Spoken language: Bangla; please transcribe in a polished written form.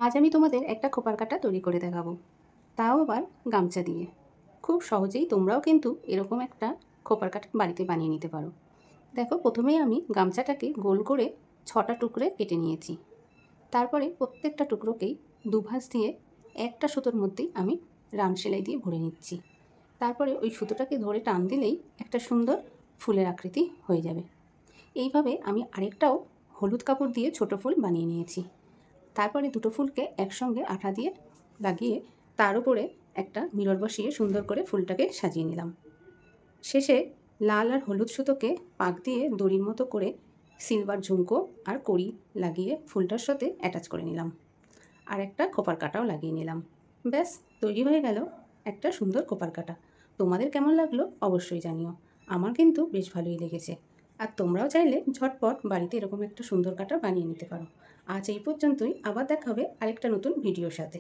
আজ আমি তোমাদের একটা খোপার কাটা তৈরি করে দেখাবো, তাও আবার গামছা দিয়ে। খুব সহজেই তোমরাও কিন্তু এরকম একটা খোপার কাটা বাড়িতে বানিয়ে নিতে পারো। দেখো, প্রথমেই আমি গামছাটাকে গোল করে 6টা টুকরে কেটে নিয়েছি। তারপরে প্রত্যেকটা টুকরোকেই দুভাঁজ দিয়ে একটা সুতোর মধ্যেই আমি রাউন্ড সেলাই দিয়ে ভরে নিচ্ছি। তারপরে ওই সুতোটাকে ধরে টান দিলেই একটা সুন্দর ফুলের আকৃতি হয়ে যাবে। এইভাবে আমি আরেকটাও হলুদ কাপড় দিয়ে ছোট ফুল বানিয়ে নিয়েছি। তারপরে দুটো ফুলকে একসঙ্গে আঠা দিয়ে লাগিয়ে তার উপরে একটা মিরর বসিয়ে সুন্দর করে ফুলটাকে সাজিয়ে নিলাম। শেষে লাল আর হলুদ সুতোকে পাক দিয়ে দড়ির মতো করে সিলভার ঝুমকো আর কড়ি লাগিয়ে ফুলটার সাথে অ্যাটাচ করে নিলাম। আর একটা খোপার কাটাও লাগিয়ে নিলাম। ব্যাস, তৈরি হয়ে গেল একটা সুন্দর খোপার কাটা। তোমাদের কেমন লাগলো অবশ্যই জানিও। আমার কিন্তু বেশ ভালোই লেগেছে। আর তোমরাও চাইলে ঝটপট বাড়িতে এরকম একটা সুন্দর কাটা বানিয়ে নিতে পারো। আজ এই পর্যন্তই, আবার দেখা হবে আরেকটা নতুন ভিডিওর সাথে।